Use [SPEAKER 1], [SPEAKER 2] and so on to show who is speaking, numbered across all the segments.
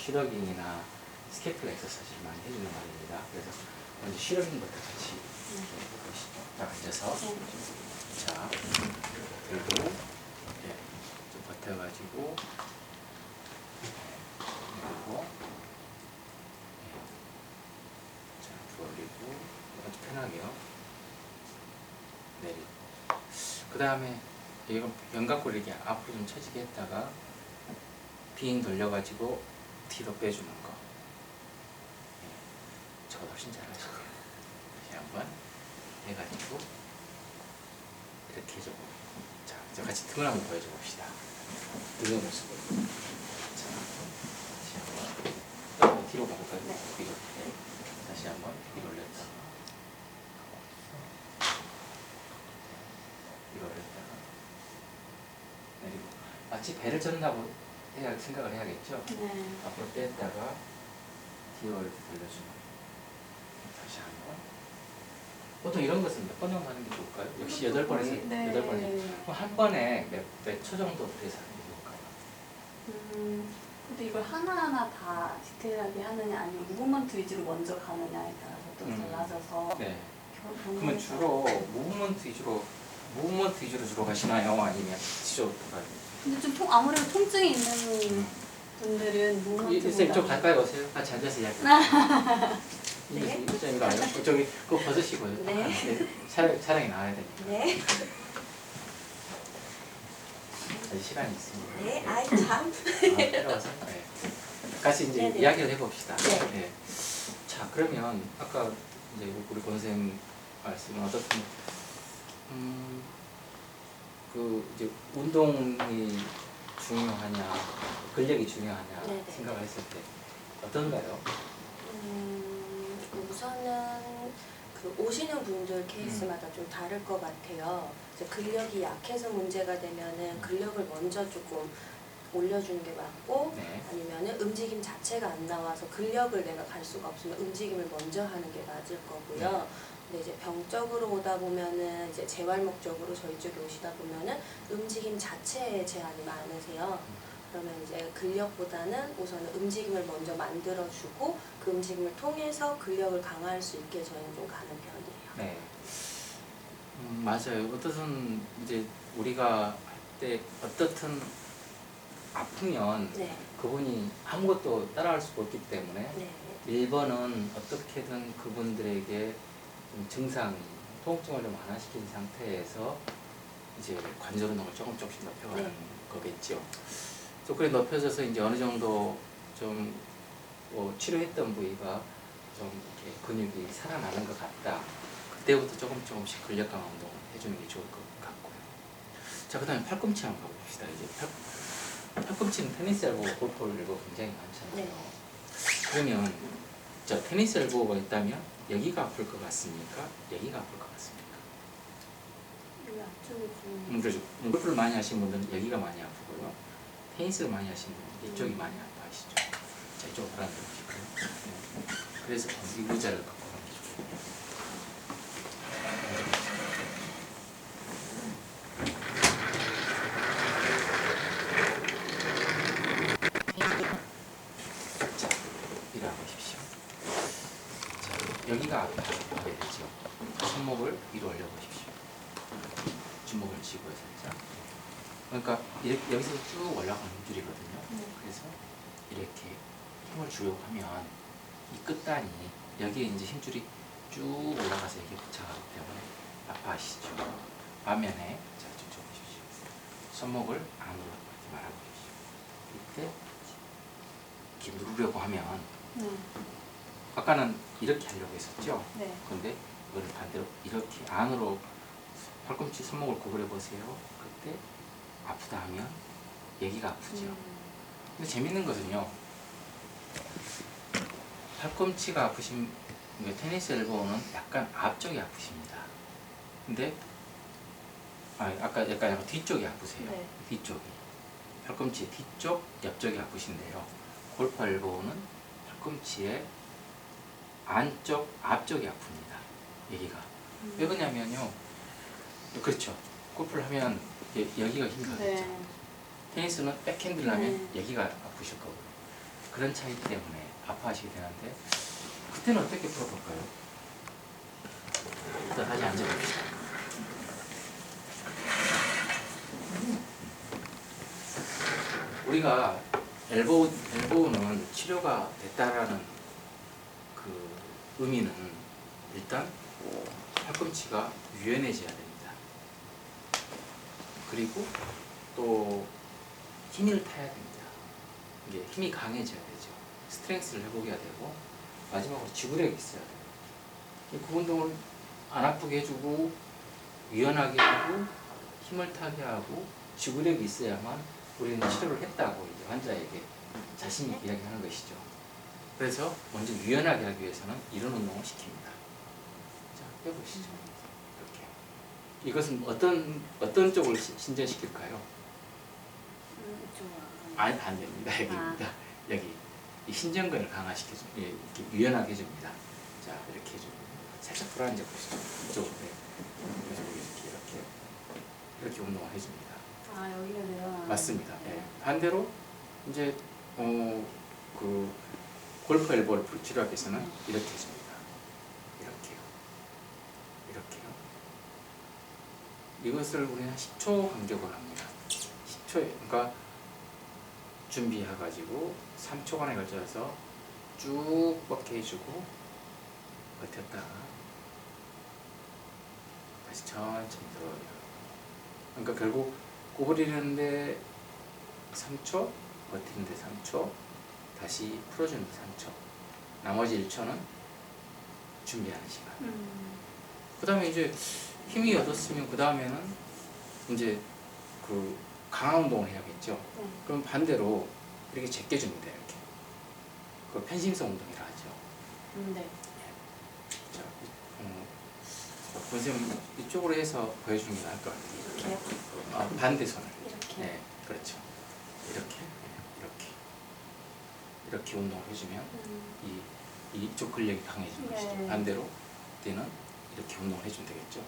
[SPEAKER 1] 슈러깅이나 스케플 엑서사이즈를 많이 해주는 말입니다. 그래서 먼저 슈러깅부터 같이 해보시죠. 딱 앉아서 자 그리고 좀 버텨가지고 그리고 자 올리고 아주 편하게요. 내리고 그 다음에 이거 견갑골 이렇게 앞으로 좀 처지게 했다가 빙 돌려가지고 뒤로 빼주는 거. 저보다 훨씬 잘하시죠. 다시 한번 해가지고 이렇게 해주고. 자, 이제 같이 등을 한번 보여줘 봅시다. 등의 모습을. 자, 다시 한번 뒤로 가볼까요?
[SPEAKER 2] 네.
[SPEAKER 1] 뒤로. 네. 다시 한번 뒤로 올렸다가 뒤로 올렸다가 내리고. 마치 배를 젓는다고 해야 생각을 해야겠죠?
[SPEAKER 2] 네.
[SPEAKER 1] 앞으로 뺐다가 뒤로 이렇게 돌려주는. 다시 한번. 보통 이런 것은 몇 번 정도 하는 게 좋을까요? 역시 8번에서
[SPEAKER 2] 네.
[SPEAKER 1] 8번이죠. 그럼 한 번에 몇 초 정도 그래서 하는 게 좋을까요?
[SPEAKER 2] 근데 이걸 하나하나 다 디테일하게 하느냐 아니면 무브먼트 위주로 먼저 가느냐에 따라서 또 달라져서
[SPEAKER 1] 네.
[SPEAKER 2] 그러면
[SPEAKER 1] 주로 무브먼트 위주로 주로 가시나요? 아니면 지적으로 가요?
[SPEAKER 2] 근데 좀 아무래도 통증이 있는 분들은
[SPEAKER 1] 선생님 좀
[SPEAKER 2] 무브먼트보다
[SPEAKER 1] 가까이 오세요. 같이 앉아서 이야기.
[SPEAKER 2] 네.
[SPEAKER 1] 이거 아니요? 저기 그거 벗으시고요.
[SPEAKER 2] 네.
[SPEAKER 1] 촬영이 나와야 되니까.
[SPEAKER 2] 네.
[SPEAKER 1] 아직 시간이 있습니다.
[SPEAKER 2] 네. 아이 참.
[SPEAKER 1] 들어와서 네. 같이 이제
[SPEAKER 2] 네네.
[SPEAKER 1] 이야기를 해봅시다.
[SPEAKER 2] 네.
[SPEAKER 1] 자, 그러면 아까 이제 우리 권선생 말씀은 어떻든 그 이제 운동이 중요하냐, 근력이 중요하냐
[SPEAKER 3] 네네.
[SPEAKER 1] 생각을 했을 때 어떤가요?
[SPEAKER 3] 우선은 그 오시는 분들 케이스마다 좀 다를 것 같아요. 이제 근력이 약해서 문제가 되면은 근력을 먼저 조금 올려주는 게 맞고,
[SPEAKER 1] 네.
[SPEAKER 3] 아니면은 움직임 자체가 안 나와서 근력을 내가 갈 수가 없으면 움직임을 먼저 하는 게 맞을 거고요. 근데 이제 병적으로 오다 보면은 이제 재활 목적으로 저희 쪽에 오시다 보면은 움직임 자체에 제한이 많으세요. 그러면 이제 근력보다는 우선은 움직임을 먼저 만들어주고 그 움직임을 통해서 근력을 강화할 수 있게 저희는 좀 가는 편이에요.
[SPEAKER 1] 네. 맞아요. 어떻든 이제 우리가 할 때 어떻든 아프면
[SPEAKER 3] 네.
[SPEAKER 1] 그분이 아무것도 따라할 수가 없기 때문에
[SPEAKER 3] 네.
[SPEAKER 1] 1번은 어떻게든 그분들에게 좀 증상, 통증을 좀 완화시킨 상태에서 이제 관절 운동을 조금씩 높여가는
[SPEAKER 3] 네.
[SPEAKER 1] 거겠죠. 또 그래 높여져서 이제 어느 정도 좀 치료했던 부위가 좀 이렇게 근육이 살아나는 것 같다. 그때부터 조금씩 근력 강화 운동을 해주는 게 좋을 것 같고요. 자, 그다음에 팔꿈치 한번 가봅시다. 이제 팔꿈치는 테니스 엘보, 골프 엘보 굉장히 많잖아요.
[SPEAKER 3] 네.
[SPEAKER 1] 그러면 저 테니스 엘보가 있다면 여기가 아플 것 같습니까? 여기가 아플 것 같습니까?
[SPEAKER 2] 여기 앞쪽이 좀
[SPEAKER 1] 그렇죠. 골프를 많이 하신 분들은 여기가 많이 아프고요. 테니스를 많이 하신 분들은 이쪽이 많이 아파하시죠. 자, 이쪽으로 돌아보실까요? 네. 그래서 이 의자를 갖고 가는 게 좋겠네요. 자, 일어나보십시오. 자, 여기가 아프게 되죠. 손목을 위로 올려보십시오. 주먹을 쥐고요, 살짝. 그러니까 여기서 쭉 올라가는 힘줄이거든요. 그래서 이렇게 힘을 주려고 하면 이 끝단이 여기에 이제 힘줄이 쭉 올라가서 여기에 붙여가기 때문에 아파하시죠. 반면에 자, 좀 보십시오. 손목을 안으로 이렇게 말아보십시오. 이때 이렇게 누르려고 하면 아까는 이렇게 하려고 했었죠.
[SPEAKER 2] 네.
[SPEAKER 1] 근데 이거를 반대로 이렇게 안으로 팔꿈치 손목을 구부려 보세요. 그때 아프다 하면 여기가 아프죠. 근데 재밌는 것은요, 팔꿈치가 아프신 테니스 엘보는 약간 앞쪽이 아프십니다. 근데 아까 약간 뒤쪽이 아프세요.
[SPEAKER 2] 네.
[SPEAKER 1] 뒤쪽이 팔꿈치 뒤쪽 옆쪽이 아프신데요. 골프 엘보는 팔꿈치의 안쪽 앞쪽이 아픕니다. 여기가 왜 그러냐면요, 그렇죠. 골프를 하면 여기가 힘이 가겠죠.
[SPEAKER 2] 네.
[SPEAKER 1] 테니스는 백핸드를 하면 여기가 아프실 거고요. 그런 차이 때문에 아파하시게 되는데 그때는 어떻게 풀어볼까요? 일단 다시 앉아봅시다. 우리가 엘보우는 치료가 됐다라는 그 의미는 일단 팔꿈치가 유연해져야 됩니다. 그리고 또 힘을 타야 됩니다. 이게 힘이 강해져야 되죠. 스트렝스를 회복해야 되고 마지막으로 지구력이 있어야 돼요. 그 운동을 안 아프게 해주고 유연하게 하고 힘을 타게 하고 지구력이 있어야만 우리는 치료를 했다고 이제 환자에게 자신이 이야기하는 것이죠. 그래서 먼저 유연하게 하기 위해서는 이런 운동을 시킵니다. 자, 해보시죠. 이렇게. 이것은 어떤 쪽을 신전시킬까요?
[SPEAKER 2] 이쪽으로
[SPEAKER 1] 안 됩니다. 여기입니다. 여기 이 신전근을 강화시켜줘, 이렇게 유연하게 해줍니다. 자, 이렇게 해주고 살짝 불안해 보시죠. 이쪽으로 그래서 이렇게 운동을 해줍니다.
[SPEAKER 2] 아, 여기가 내려가는.
[SPEAKER 1] 맞습니다. 예. 반대로 이제 그 골프 엘보를 치료하기 위해서는 이렇게 해줍니다. 이렇게요. 이것을 우리는 10초 간격으로 합니다. 10초, 그러니까 준비해가지고 3초간에 걸쳐서 쭉 뻗게 해주고 버텼다가 다시 천천히 들어요. 그러니까 결국 구부리는데 3초, 버티는데 3초, 다시 풀어주는데 3초, 나머지 1초는 준비하는 시간. 그 다음에 이제 힘이 얻었으면 그 다음에는 이제 그 강화 운동을 해야겠죠.
[SPEAKER 2] 네.
[SPEAKER 1] 그럼 반대로 이렇게 제껴줍니다. 이렇게. 그 편심성 운동이라 하죠.
[SPEAKER 2] 네.
[SPEAKER 1] 자, 선생님 이쪽으로 해서 보여주는 게 나을 것 같아요.
[SPEAKER 2] 이렇게요?
[SPEAKER 1] 반대 손을.
[SPEAKER 2] 이렇게.
[SPEAKER 1] 네, 그렇죠. 이렇게 운동을 해주면 이쪽 근력이 강해지는 것이죠.
[SPEAKER 2] 네.
[SPEAKER 1] 반대로 그때는 이렇게 운동을 해주면 되겠죠.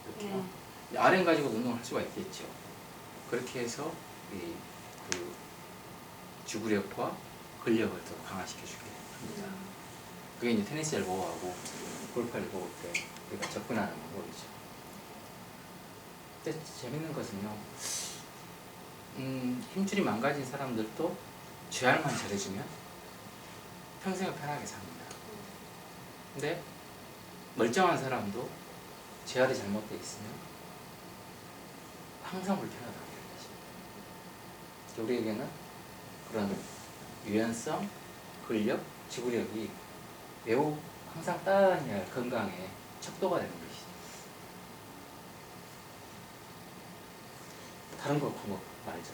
[SPEAKER 1] 이렇게요.
[SPEAKER 2] 네.
[SPEAKER 1] RM 가지고 운동을 할 수가 있겠죠. 그렇게 해서 그 지구력과 근력을 더 강화시켜주게 합니다. 그게 이제 테니스 엘보하고 골프 엘보 때 우리가 접근하는 방법이죠. 근데 재밌는 것은요, 힘줄이 망가진 사람들도 재활만 잘해주면 평생을 편하게 삽니다. 근데 멀쩡한 사람도 재활이 잘못되어 있으면 항상 불편하다고 얘기하십니다. 우리에게는 그런 유연성, 근력, 지구력이 매우 항상 따라다녀야 할 건강의 척도가 되는 것이죠. 다른 거 그거 말이죠.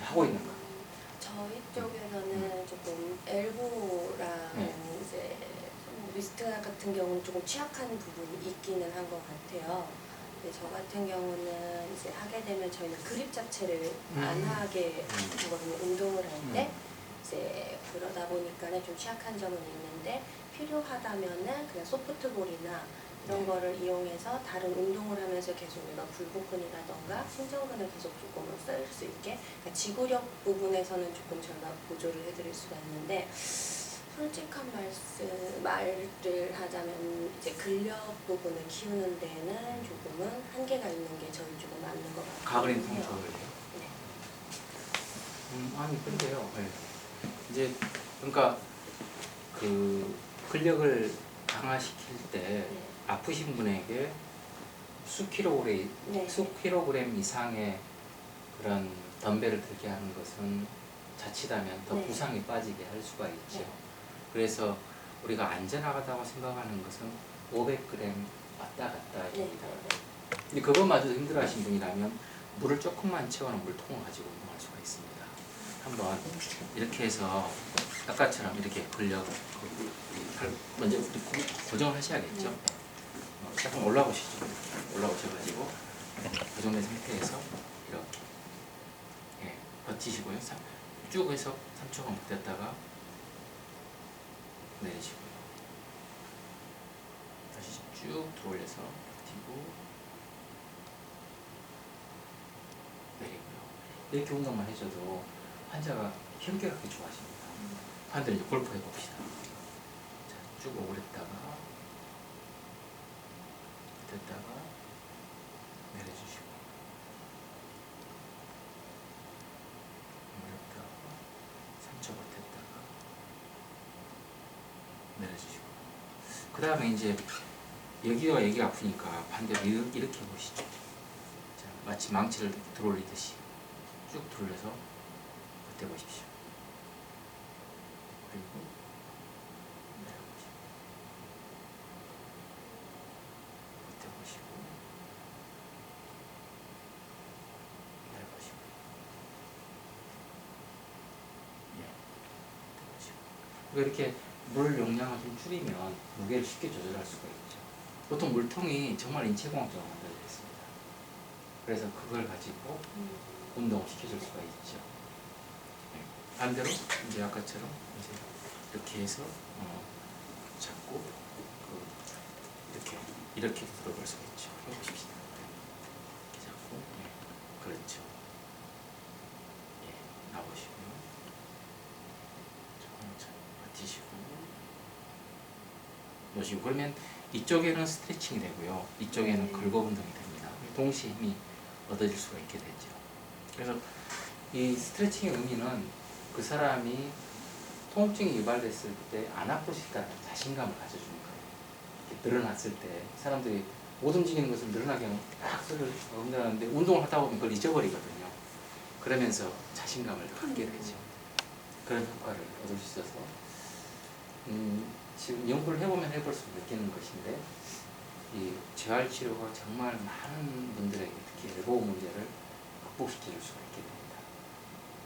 [SPEAKER 1] 하고 있는 거.
[SPEAKER 3] 저희 쪽에서는 조금 엘보랑
[SPEAKER 1] 네.
[SPEAKER 3] 이제 리스트 같은 경우는 조금 취약한 부분이 있기는 한 것 같아요. 근데 저 같은 경우는 이제 하게 되면 저희는 그립 자체를 안 하게 하거든요. 운동을 할 때. 이제 그러다 보니까는 좀 취약한 점은 있는데 필요하다면은 그냥 소프트볼이나 이런 거를 이용해서 다른 운동을 하면서 계속 내가 굴복근이라던가 신전근을 계속 조금은 쓸 수 있게, 그러니까 지구력 부분에서는 조금 저희가 보조를 해드릴 수가 있는데, 솔직한 말을 하자면 이제 근력 부분을 키우는 데는 조금은 한계가 있는 게 저희 쪽은 맞는 것 같아요.
[SPEAKER 1] 가그린 통증을 해요.
[SPEAKER 3] 네.
[SPEAKER 1] 아니 근데요. 네. 이제 그러니까 그 근력을 강화시킬 때
[SPEAKER 3] 네.
[SPEAKER 1] 아프신 분에게 수
[SPEAKER 3] 네.
[SPEAKER 1] 킬로그램 이상의 그런 덤벨을 들게 하는 것은 자칫하면 더
[SPEAKER 3] 네.
[SPEAKER 1] 부상이 빠지게 할 수가 있죠.
[SPEAKER 3] 네.
[SPEAKER 1] 그래서 우리가 안전하다고 생각하는 것은 500g 왔다 갔다입니다. 근데 그것마저도 힘들어하신 분이라면 물을 조금만 채워놓은 물통을 가지고 운동할 수가 있습니다. 한번 이렇게 해서 아까처럼 이렇게 근력 먼저 고정을 하셔야겠죠. 조금 올라오시죠. 올라오셔가지고 고정된 상태에서 이렇게 버티시고요. 쭉 해서 3초간 버텼다가 내리시고요. 다시 쭉 들어올려서 버티고 내리고요. 이렇게 운동만 해줘도 환자가 현격하게 좋아집니다. 반대로 이제 골프 해봅시다. 자, 쭉 오므렸다가 됐다가 내려주시고 오므렸다가 3초 버텼다가 내려주시고 그 다음에 이제 여기와 여기가 아프니까 반대로 이렇게 보시죠. 자, 마치 망치를 들어올리듯이 쭉 둘러서 버텨보십시오. 그리고 내려보시고 버텨보시고 내려보시고 예, 버텨보시고 이렇게 물 용량을 좀 줄이면 무게를 쉽게 조절할 수가 있죠. 보통 물통이 정말 인체공학적으로 만들어져 있습니다. 그래서 그걸 가지고 운동을 시켜줄 수가 있죠. 네. 반대로 이제 아까처럼 이제 이렇게 해서 잡고 이렇게 들어볼 수가 있죠. 해보십시다. 이렇게 잡고 예, 그렇죠. 예, 나오시고요. 천천히 버티시고 놓으시고 그러면 이쪽에는 스트레칭이 되고요. 이쪽에는 긁어 운동이 됩니다. 동시에 힘이 얻어질 수가 있게 되죠. 그래서 이 스트레칭의 의미는 그 사람이 통증이 유발됐을 때 안 아플 수 있다는 자신감을 가져주는 거예요. 이렇게 늘어났을 때 사람들이 못 움직이는 것을 늘어나게 하면 막 소리를 흔들었는데 운동을 하다 보면 그걸 잊어버리거든요. 그러면서 자신감을 갖게 되죠. 그런 효과를 얻을 수 있어서 지금 연구를 해보면 해볼수록 느끼는 것인데 이 재활치료가 정말 많은 분들에게 특히 엘보우 문제를 극복시켜줄 수가 있게 됩니다.